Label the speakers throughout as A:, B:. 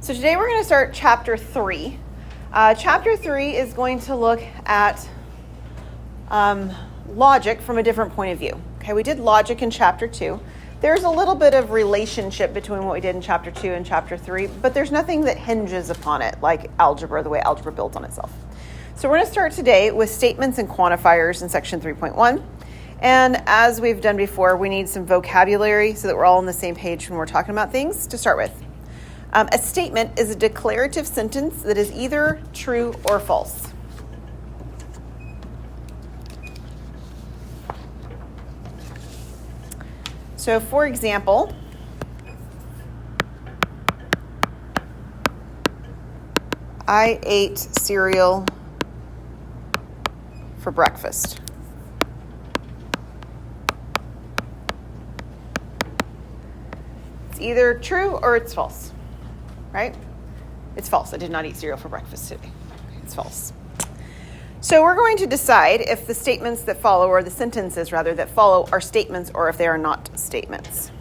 A: So today we're going to start chapter 3. Chapter 3 is going to look at logic from a different point of view. Okay, we did logic in chapter 2. There's a little bit of relationship between what we did in chapter 2 and chapter 3, but there's nothing that hinges upon it, like algebra, the way algebra builds on itself. So we're going to start today with statements and quantifiers in section 3.1. And as we've done before, we need some vocabulary so that we're all on the same page when we're talking about things to start with. A statement is a declarative sentence that is either true or false. So, for example, I ate cereal for breakfast. It's either true or it's false. Right? It's false. I did not eat cereal for breakfast today. It's false. So we're going to decide if the statements that follow, or the sentences rather, that follow are statements or if they are not statements.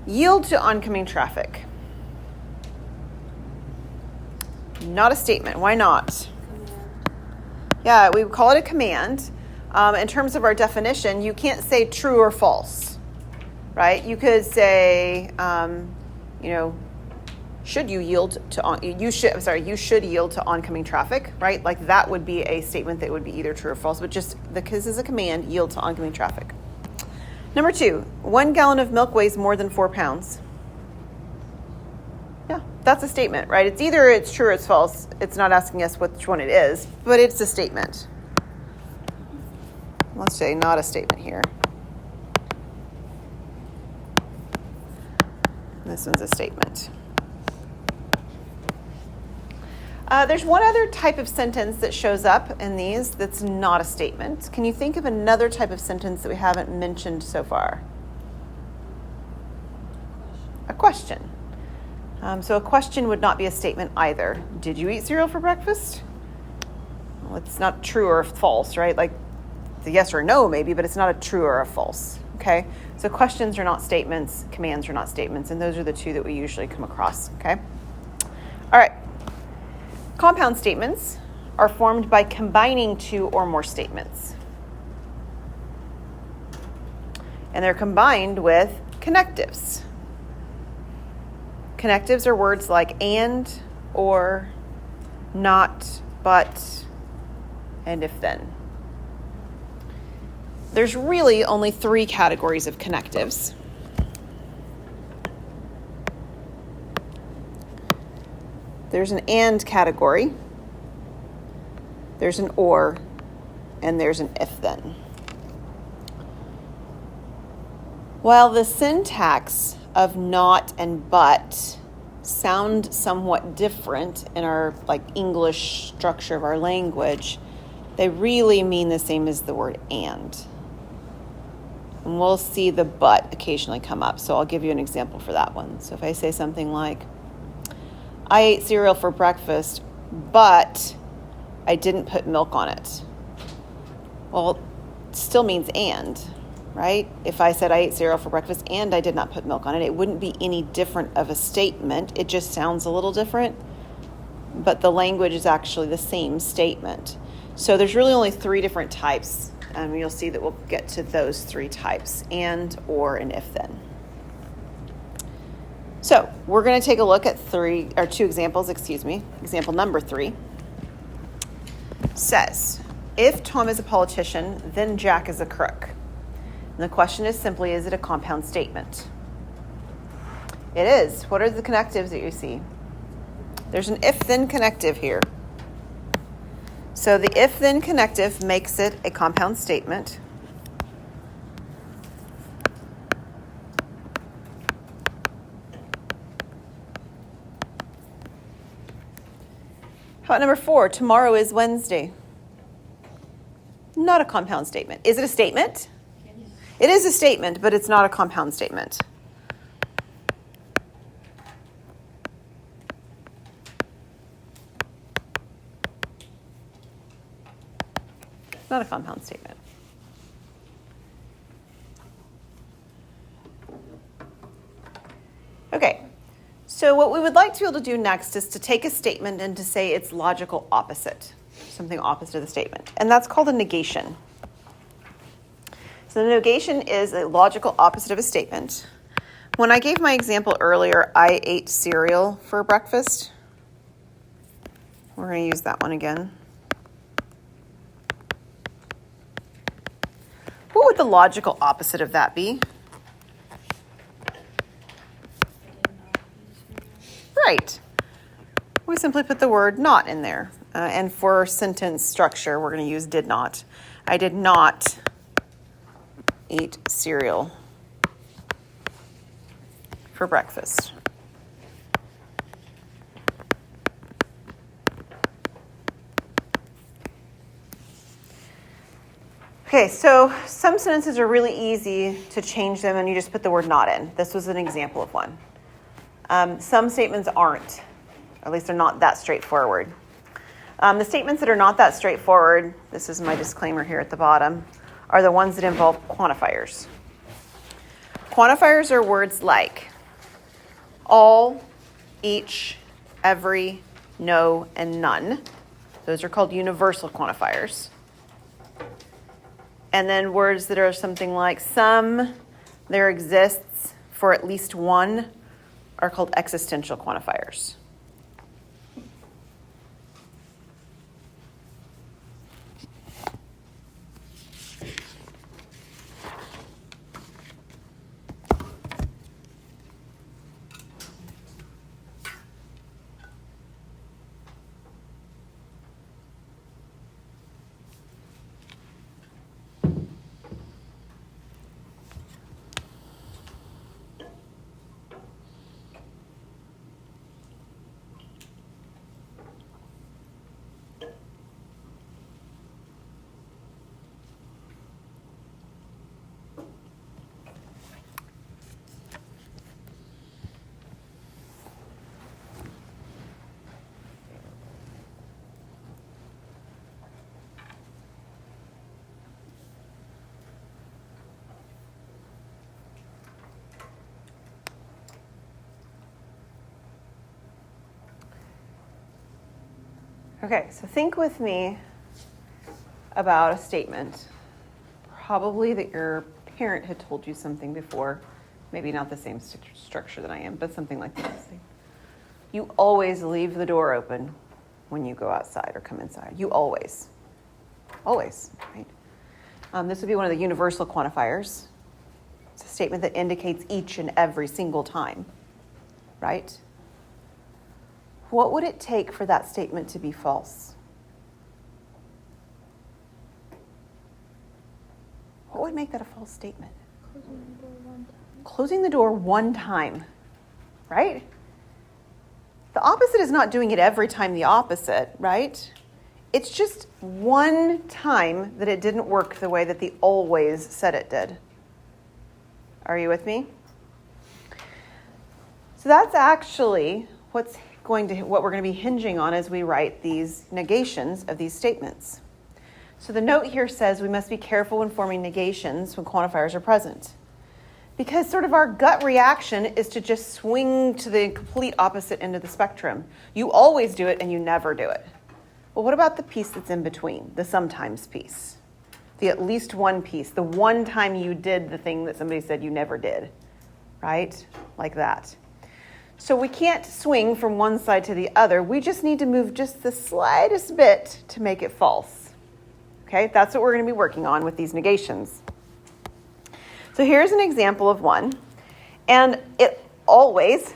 A: Yield to oncoming traffic. Not a statement. Why not? Yeah, we call it a command. In terms of our definition, you can't say true or false, right? You could say, should you yield to you should yield to oncoming traffic, right? Like that would be a statement that would be either true or false, but just because it's a command, yield to oncoming traffic. Number 2, 1 gallon of milk weighs more than 4 pounds. Yeah, that's a statement, right? It's either it's true or it's false. It's not asking us which one it is, but it's a statement. Let's say not a statement here. This one's a statement. There's one other type of sentence that shows up in these that's not a statement. Can you think of another type of sentence that we haven't mentioned so far? A question. So a question would not be a statement either. Did you eat cereal for breakfast? Well, it's not true or false, right? Like the yes or no maybe, but it's not a true or a false. Okay? So questions are not statements, commands are not statements, and those are the two that we usually come across. Okay? All right. Compound statements are formed by combining 2 or more statements. And they're combined with connectives. Connectives are words like and, or, not, but, and if then. There's really only 3 categories of connectives. There's an and category, there's an or, and there's an if then. While the syntax of not and but sound somewhat different in our English structure of our language, they really mean the same as the word and. And we'll see the but occasionally come up. So I'll give you an example for that one. So if I say something like, I ate cereal for breakfast, but I didn't put milk on it. Well, it still means and, right? If I said I ate cereal for breakfast and I did not put milk on it, it wouldn't be any different of a statement. It just sounds a little different, but the language is actually the same statement. So there's really only 3 different types. And you'll see that we'll get to those 3 types, and, or, and if then. So we're going to take a look at 2 examples, Example number 3 says, if Tom is a politician, then Jack is a crook. And the question is simply, is it a compound statement? It is. What are the connectives that you see? There's an if-then connective here. So the if-then connective makes it a compound statement. How about number 4? Tomorrow is Wednesday. Not a compound statement. Is it a statement? It is a statement, but it's not a compound statement. Not a compound statement. Okay, So what we would like to be able to do next is to take a statement and to say its logical opposite, something opposite of the statement. And that's called a negation. So the negation is a logical opposite of a statement. When I gave my example earlier, I ate cereal for breakfast. We're going to use that one again. What would the logical opposite of that be? Right. We simply put the word not in there. And for sentence structure, we're going to use did not. I did not eat cereal for breakfast. Okay, so some sentences are really easy to change them and you just put the word not in. This was an example of one. Some statements aren't, at least they're not that straightforward. The statements that are not that straightforward, this is my disclaimer here at the bottom, are the ones that involve quantifiers. Quantifiers are words like all, each, every, no, and none. Those are called universal quantifiers. And then words that are something like some, there exists, for at least one, are called existential quantifiers. Okay, so think with me about a statement, probably that your parent had told you something before, maybe not the same structure that I am, but something like this. You always leave the door open when you go outside or come inside. You always, right? This would be one of the universal quantifiers. It's a statement that indicates each and every single time, right? What would it take for that statement to be false? What would make that a false statement? Closing the door one time, right? The opposite is not doing it every time the opposite, right? It's just one time that it didn't work the way that the always said it did. Are you with me? So that's actually what we're going to be hinging on as we write these negations of these statements. So the note here says we must be careful when forming negations when quantifiers are present. Because sort of our gut reaction is to just swing to the complete opposite end of the spectrum. You always do it and you never do it. Well, what about the piece that's in between, the sometimes piece? The at least one piece, the one time you did the thing that somebody said you never did, right? Like that. So we can't swing from one side to the other. We just need to move just the slightest bit to make it false. Okay, that's what we're going to be working on with these negations. So here's an example of one. And it always,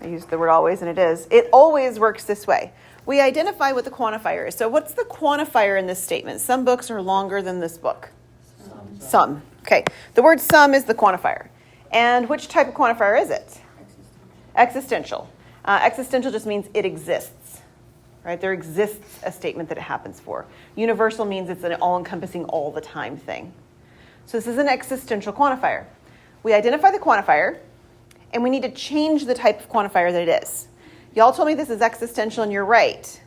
A: I used the word always and it always works this way. We identify what the quantifier is. So what's the quantifier in this statement? Some books are longer than this book. Some. Okay, the word some is the quantifier. And which type of quantifier is it? Existential. Existential just means it exists, right? There exists a statement that it happens for. Universal means it's an all-encompassing, all-the-time thing. So this is an existential quantifier. We identify the quantifier, and we need to change the type of quantifier that it is. Y'all told me this is existential, and you're right.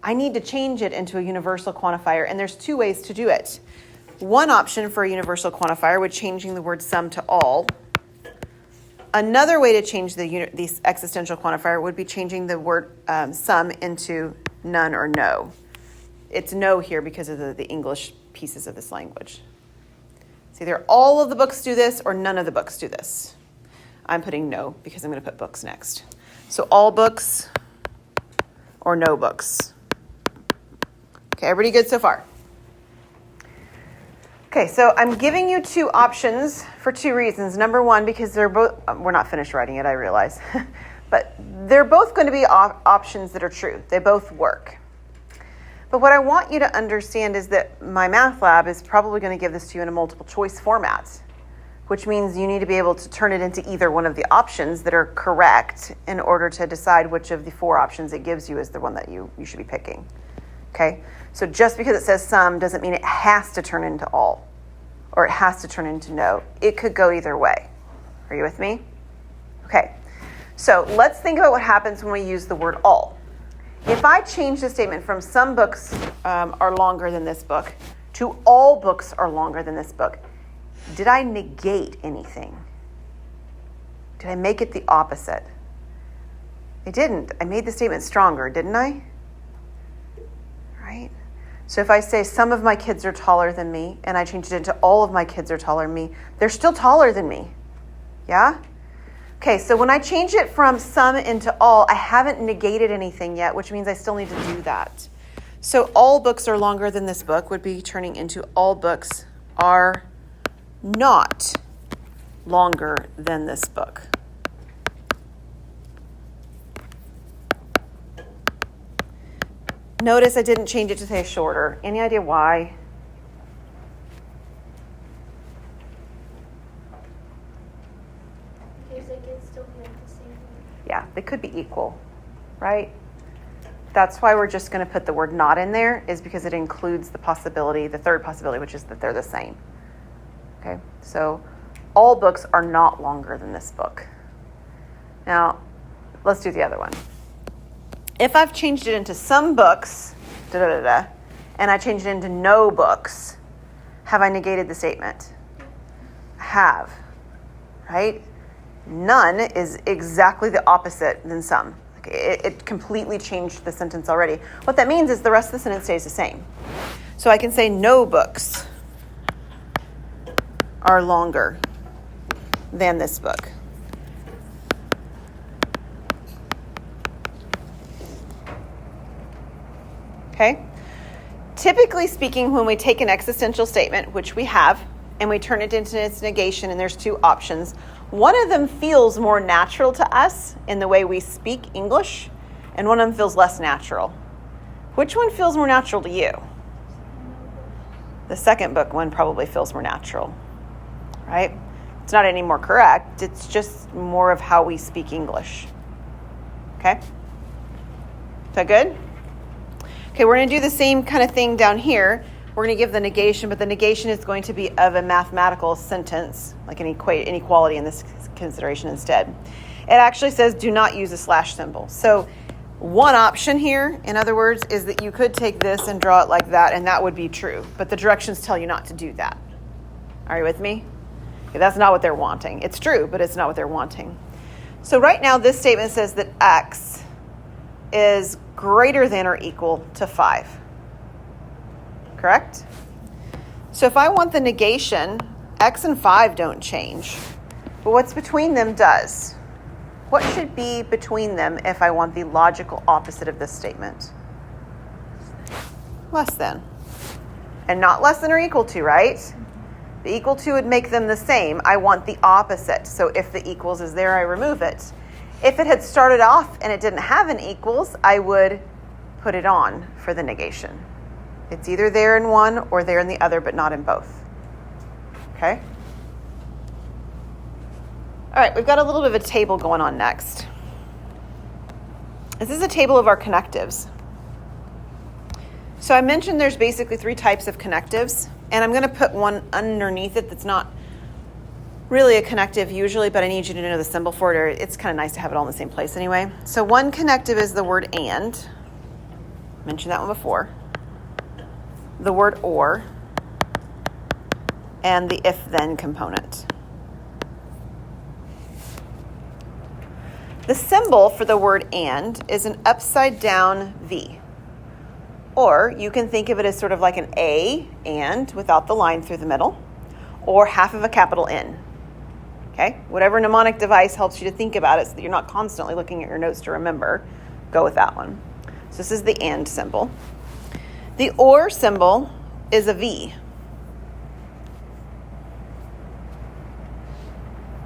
A: I need to change it into a universal quantifier, and there's two ways to do it. One option for a universal quantifier would changing the word some to all. Another way to change the existential quantifier would be changing the word some into none or no. It's no here because of the English pieces of this language. It's either all of the books do this or none of the books do this. I'm putting no because I'm going to put books next. So all books or no books. Okay, everybody good so far? Okay, so I'm giving you two options for two reasons. Number one, because they're both, we're not finished writing it, I realize. But they're both going to be options that are true. They both work. But what I want you to understand is that my math lab is probably going to give this to you in a multiple choice format, which means you need to be able to turn it into either one of the options that are correct in order to decide which of the four options it gives you is the one that you should be picking. Okay? So just because it says some doesn't mean it has to turn into all or it has to turn into no. It could go either way. Are you with me? Okay. So let's think about what happens when we use the word all. If I change the statement from some books are longer than this book to all books are longer than this book, did I negate anything? Did I make it the opposite? I didn't. I made the statement stronger, didn't I? Right? So if I say some of my kids are taller than me and I change it into all of my kids are taller than me, they're still taller than me. Yeah? Okay, so when I change it from some into all, I haven't negated anything yet, which means I still need to do that. So all books are longer than this book would be turning into all books are not longer than this book. Notice I didn't change it to say shorter. Any idea why?
B: Because they could still be like the same thing.
A: Yeah, they could be equal, right? That's why we're just going to put the word not in there, is because it includes the possibility, the third possibility, which is that they're the same. Okay, so all books are not longer than this book. Now, let's do the other one. If I've changed it into some books, and I changed it into no books, have I negated the statement? I have, right? None is exactly the opposite than some. It completely changed the sentence already. What that means is the rest of the sentence stays the same. So I can say no books are longer than this book. Okay? Typically speaking, when we take an existential statement, which we have, and we turn it into its negation, and there's two options, one of them feels more natural to us in the way we speak English, and one of them feels less natural. Which one feels more natural to you? The second book one probably feels more natural, right? It's not any more correct. It's just more of how we speak English. Okay? Is that good? Okay, we're going to do the same kind of thing down here. We're going to give the negation, but the negation is going to be of a mathematical sentence, like an inequality in this consideration instead. It actually says do not use a slash symbol. So one option here, in other words, is that you could take this and draw it like that, and that would be true. But the directions tell you not to do that. Are you with me? Okay, that's not what they're wanting. It's true, but it's not what they're wanting. So right now, this statement says that x is greater than or equal to 5. Correct? So if I want the negation, x and 5 don't change. But what's between them does. What should be between them if I want the logical opposite of this statement? Less than. And not less than or equal to, right? The equal to would make them the same. I want the opposite. So if the equals is there, I remove it. If it had started off and it didn't have an equals, I would put it on for the negation. It's either there in one or there in the other, but not in both. Okay? All right, we've got a little bit of a table going on next. This is a table of our connectives. So I mentioned there's basically 3 types of connectives, and I'm going to put one underneath it that's not really a connective usually, but I need you to know the symbol for it, or it's kind of nice to have it all in the same place anyway. So one connective is the word and. I mentioned that one before. The word or, and the if-then component. The symbol for the word and is an upside down V. Or you can think of it as sort of like an A and without the line through the middle, or half of a capital N. Okay? Whatever mnemonic device helps you to think about it so that you're not constantly looking at your notes to remember, go with that one. So this is the and symbol. The or symbol is a V.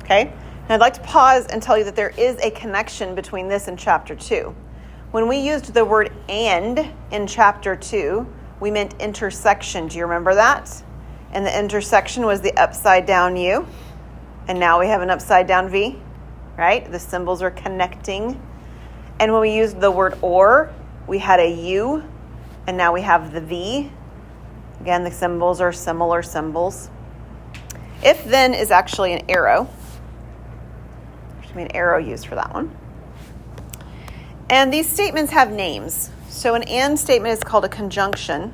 A: Okay? And I'd like to pause and tell you that there is a connection between this and chapter 2. When we used the word and in chapter 2, we meant intersection. Do you remember that? And the intersection was the upside down U. And now we have an upside down V, right? The symbols are connecting. And when we used the word or, we had a U, and now we have the V. Again, the symbols are similar symbols. If then is actually an arrow. There should be an arrow used for that one. And these statements have names. So an and statement is called a conjunction.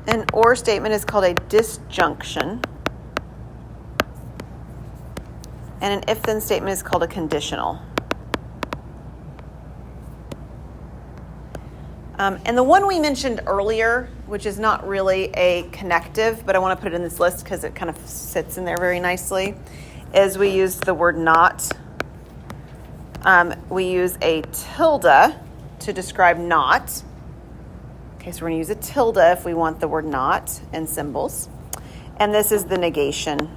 A: An or statement is called a disjunction. And an if-then statement is called a conditional. And the one we mentioned earlier, which is not really a connective, but I want to put it in this list because it kind of sits in there very nicely, is we used the word not. We use a tilde to describe not. Okay, so we're going to use a tilde if we want the word not in symbols. And this is the negation.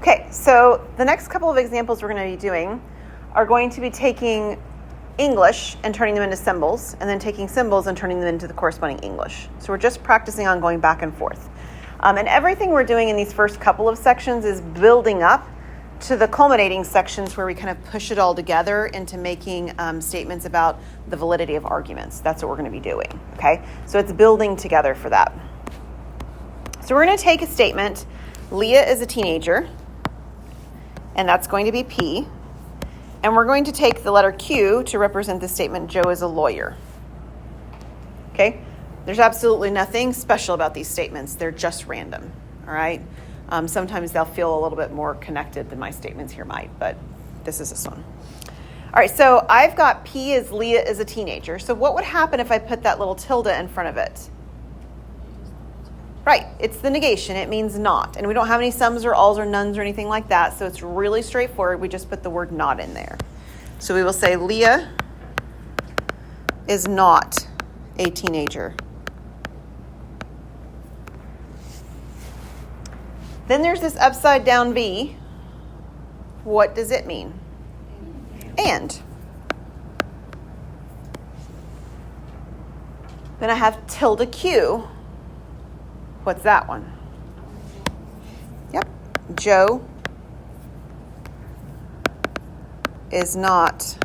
A: Okay, so the next couple of examples we're going to be doing are going to be taking English and turning them into symbols, and then taking symbols and turning them into the corresponding English. So we're just practicing on going back and forth. And everything we're doing in these first couple of sections is building up to the culminating sections where we kind of push it all together into making statements about the validity of arguments. That's what we're going to be doing, okay? So it's building together for that. So we're going to take a statement, Leah is a teenager, and that's going to be P. And we're going to take the letter Q to represent the statement, Joe is a lawyer. Okay? There's absolutely nothing special about these statements. They're just random, all right? Sometimes they'll feel a little bit more connected than my statements here might, but this is this one. All right, so I've got P as Leah is a teenager. So what would happen if I put that little tilde in front of it? Right, it's the negation. It means not. And we don't have any sums or alls or nones or anything like that, so it's really straightforward. We just put the word not in there. So we will say Leah is not a teenager. Then there's this upside down V. What does it mean? And. Then I have tilde Q. What's that one? Yep. Joe is not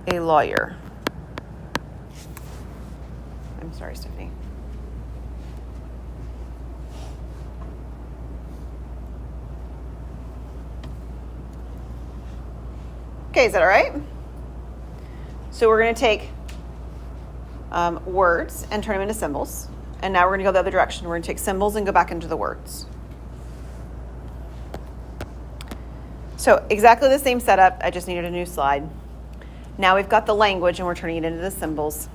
A: a lawyer. I'm sorry, Stephanie. Okay, is that all right? So we're going to take words and turn them into symbols. And now we're going to go the other direction. We're going to take symbols and go back into the words. So exactly the same setup. I just needed a new slide. Now we've got the language and we're turning it into the symbols.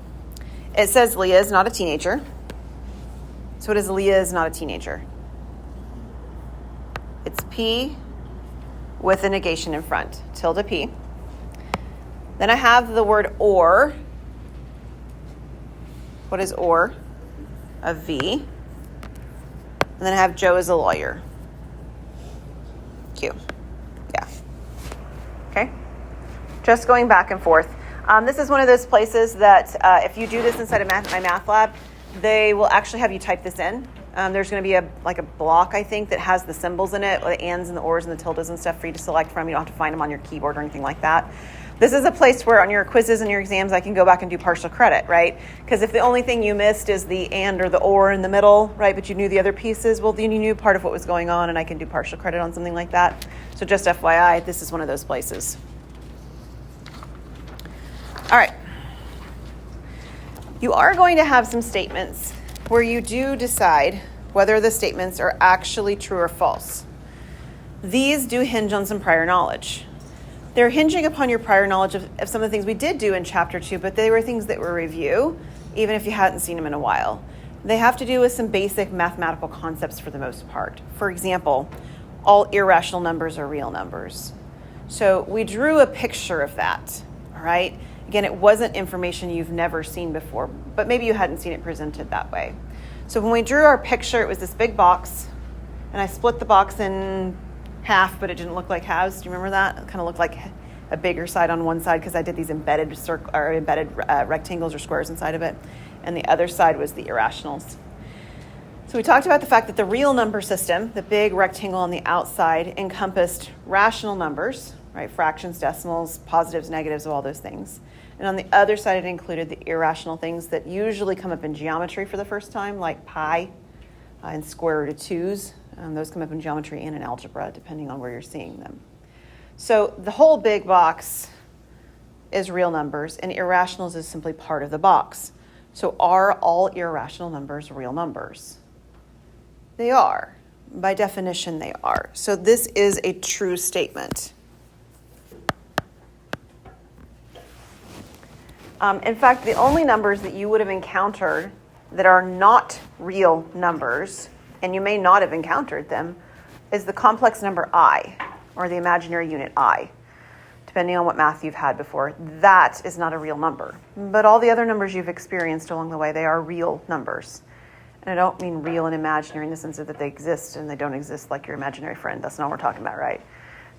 A: It says Leah is not a teenager. So what is Leah is not a teenager? It's P with a negation in front. Tilde P. Then I have the word or. What is or? A V. And then I have Joe is a lawyer. Q. Yeah. Okay. Just going back and forth. This is one of those places that if you do this inside of my math lab, they will actually have you type this in. There's going to be a block, I think, that has the symbols in it, or the ands and the ors and the tildes and stuff for you to select from. You don't have to find them on your keyboard or anything like that. This is a place where on your quizzes and your exams, I can go back and do partial credit, right? Because if the only thing you missed is the and or the or in the middle, right, but you knew the other pieces, well, then you knew part of what was going on, and I can do partial credit on something like that. So just FYI, this is one of those places. All right. You are going to have some statements where you do decide whether the statements are actually true or false. These do hinge on some prior knowledge. They're hinging upon your prior knowledge of some of the things we did do in Chapter 2, but they were things that were review, even if you hadn't seen them in a while. They have to do with some basic mathematical concepts for the most part. For example, all irrational numbers are real numbers. So we drew a picture of that, all right? Again, it wasn't information you've never seen before, but maybe you hadn't seen it presented that way. So when we drew our picture, it was this big box, and I split the box in half, but it didn't look like halves. Do you remember that? It kind of looked like a bigger side on one side because I did these embedded rectangles or squares inside of it, and the other side was the irrationals. So we talked about the fact that the real number system, the big rectangle on the outside, encompassed rational numbers, right? Fractions, decimals, positives, negatives, all those things. And on the other side, it included the irrational things that usually come up in geometry for the first time, like pi and square root of 2s. Those come up in geometry and in algebra, depending on where you're seeing them. So the whole big box is real numbers, and irrationals is simply part of the box. So are all irrational numbers real numbers? They are. By definition, they are. So this is a true statement. In fact, the only numbers that you would have encountered that are not real numbers, and you may not have encountered them, is the complex number I, or the imaginary unit I, depending on what math you've had before. That is not a real number. But all the other numbers you've experienced along the way, they are real numbers. And I don't mean real and imaginary in the sense that they exist and they don't exist like your imaginary friend. That's not what we're talking about, right?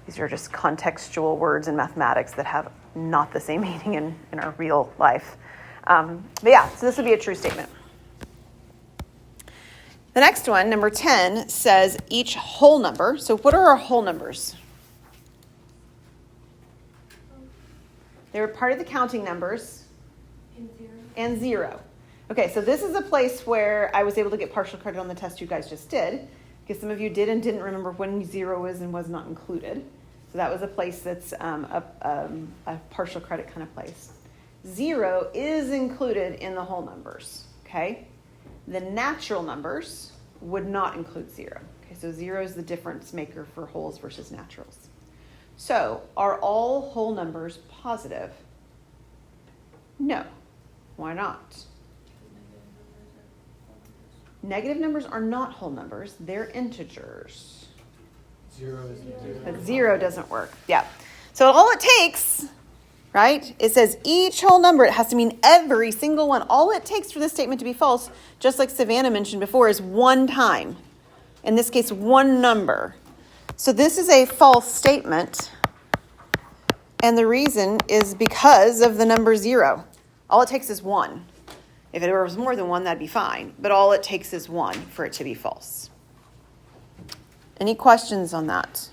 A: These are just contextual words in mathematics that have not the same meaning in our real life. But yeah, so this would be a true statement. The next one, number 10, says each whole number. So what are our whole numbers? They were part of the counting numbers. And zero. Okay, so this is a place where I was able to get partial credit on the test you guys just did, because some of you did and didn't remember when zero is and was not included. So that was a place that's a partial credit kind of place. Zero is included in the whole numbers, okay? The natural numbers would not include zero. Okay, so zero is the difference maker for wholes versus naturals. So are all whole numbers positive? No. Why not? Negative numbers are not whole numbers. They're integers. But zero doesn't work. Yeah. So all it takes, right? It says each whole number. It has to mean every single one. All it takes for this statement to be false, just like Savannah mentioned before, is one time. In this case, one number. So this is a false statement. And the reason is because of the number zero. All it takes is one. If it was more than one, that'd be fine. But all it takes is one for it to be false. Any questions on that?